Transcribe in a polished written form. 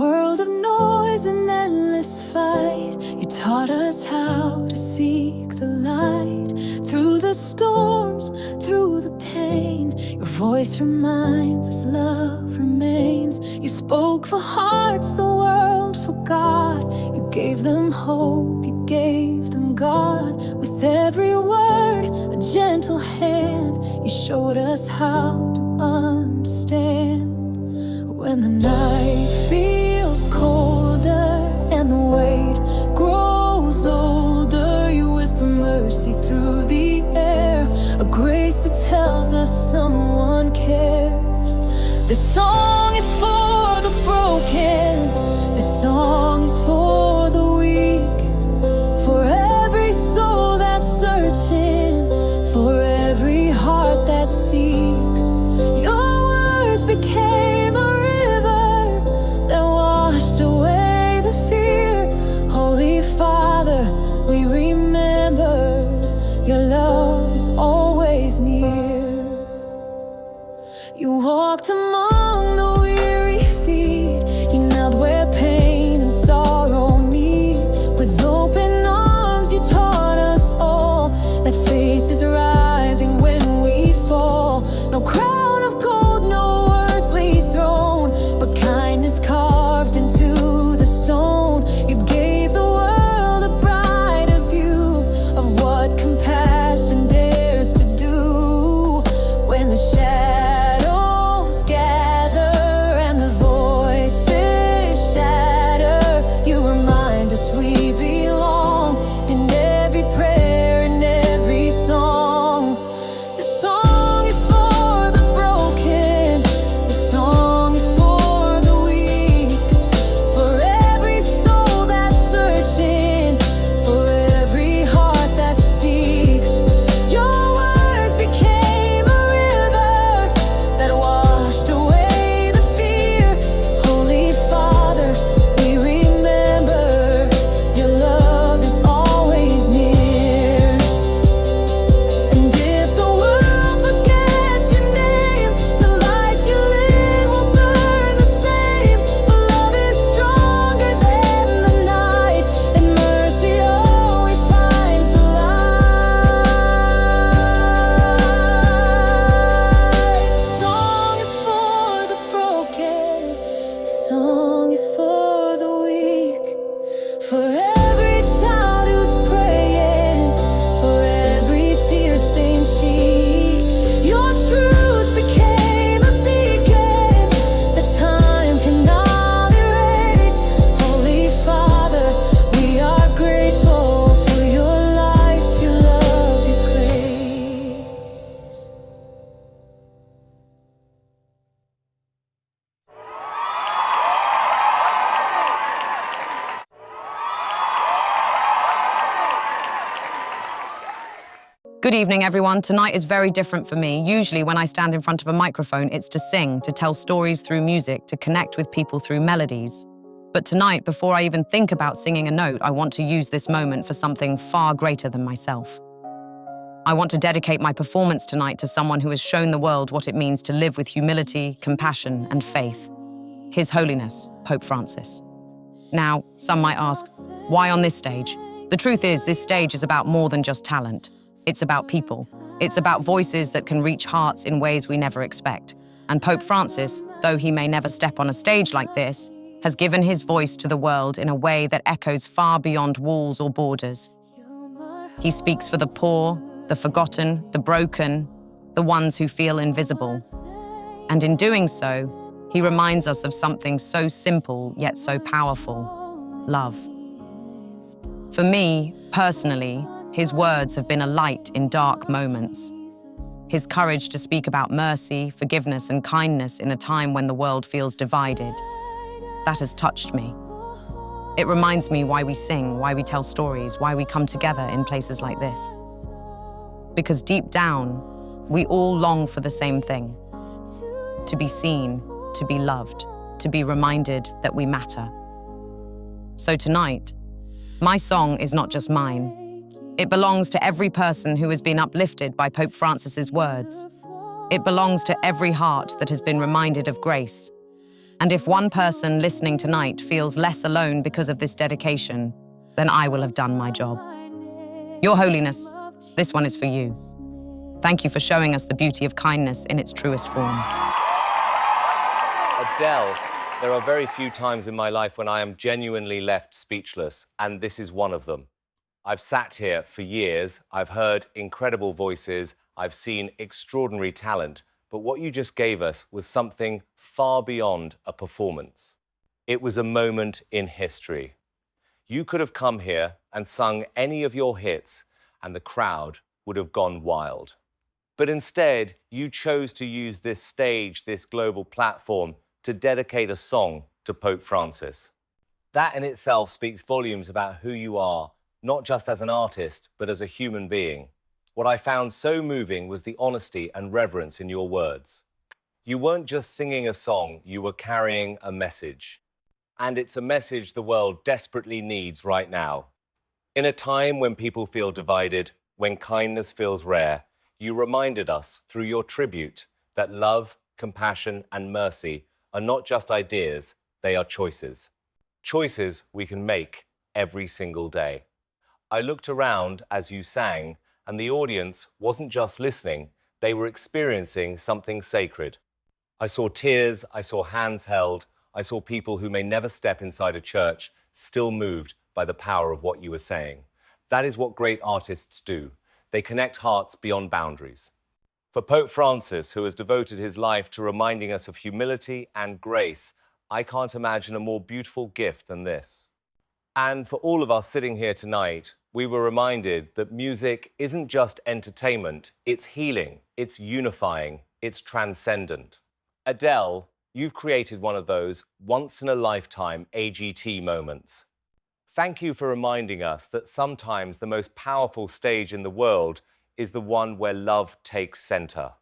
world of noise and endless fight, you taught us how to seek the light. Through the storms, through the pain, your voice reminds us love remains. You spoke for hearts the world forgot. You gave them hope, you gave them God. With every word, a gentle hand, you showed us how to understand. When the night feels colder and the weight grows older, you whisper mercy through the air, a grace that tells us someone cares. This song is for the broken, this song is for the weak, for every soul that's searching, for every heart that seeks. Your words became a river that washed away the fear. Holy Father, we remember your love is always near. You walked among the weary feet, you knelt where pain and sorrow meet. With open arms you taught us all that faith is rising when we fall. No crown of gold, no earthly throne, but kindness carved into the stone. You gave the world a brighter view of what compassion dares to do. When the shadows gather and the voices shatter, you remind us we belong in every prayer, in every song. This song is for the broken, this song is for the weak, for every soul that's searching, for every heart that seeks. Your words became a river that washed away the fear. Holy Father, we remember your love is always near. And if the world forgets your name, the light you lit will burn the same. For love is stronger than the night, and mercy always finds the light. The song is for the broken, the song is for the weak, for every child who's praying, for every tear-stained cheek. Your truth became a beacon that time cannot erase. Holy Father, we are grateful for your life, your love, your grace. Good evening, everyone. Tonight is very different for me. Usually when I stand in front of a microphone, it's to sing, to tell stories through music, to connect with people through melodies. But tonight, before I even think about singing a note, I want to use this moment for something far greater than myself. I want to dedicate my performance tonight to someone who has shown the world what it means to live with humility, compassion, and faith. His Holiness, Pope Francis. Now, some might ask, why on this stage? The truth is, this stage is about more than just talent. It's about people. It's about voices that can reach hearts in ways we never expect. And Pope Francis, though he may never step on a stage like this, has given his voice to the world in a way that echoes far beyond walls or borders. He speaks for the poor, the forgotten, the broken, the ones who feel invisible. And in doing so, he reminds us of something so simple yet so powerful: love. For me, personally, his words have been a light in dark moments. His courage to speak about mercy, forgiveness, and kindness in a time when the world feels divided, that has touched me. It reminds me why we sing, why we tell stories, why we come together in places like this. Because deep down, we all long for the same thing: to be seen, to be loved, to be reminded that we matter. So tonight, my song is not just mine. It belongs to every person who has been uplifted by Pope Francis's words. It belongs to every heart that has been reminded of grace. And if one person listening tonight feels less alone because of this dedication, then I will have done my job. Your Holiness, this one is for you. Thank you for showing us the beauty of kindness in its truest form. Adele, there are very few times in my life when I am genuinely left speechless, and this is one of them. I've sat here for years, I've heard incredible voices, I've seen extraordinary talent, but what you just gave us was something far beyond a performance. It was a moment in history. You could have come here and sung any of your hits, and the crowd would have gone wild. But instead, you chose to use this stage, this global platform, to dedicate a song to Pope Francis. That in itself speaks volumes about who you are, not just as an artist, but as a human being. What I found so moving was the honesty and reverence in your words. You weren't just singing a song, you were carrying a message. And it's a message the world desperately needs right now. In a time when people feel divided, when kindness feels rare, you reminded us through your tribute that love, compassion, and mercy are not just ideas, they are choices. Choices we can make every single day. I looked around as you sang, and the audience wasn't just listening, they were experiencing something sacred. I saw tears, I saw hands held, I saw people who may never step inside a church still moved by the power of what you were saying. That is what great artists do. They connect hearts beyond boundaries. For Pope Francis, who has devoted his life to reminding us of humility and grace, I can't imagine a more beautiful gift than this. And for all of us sitting here tonight, we were reminded that music isn't just entertainment, it's healing, it's unifying, it's transcendent. Adele, you've created one of those once-in-a-lifetime AGT moments. Thank you for reminding us that sometimes the most powerful stage in the world is the one where love takes center.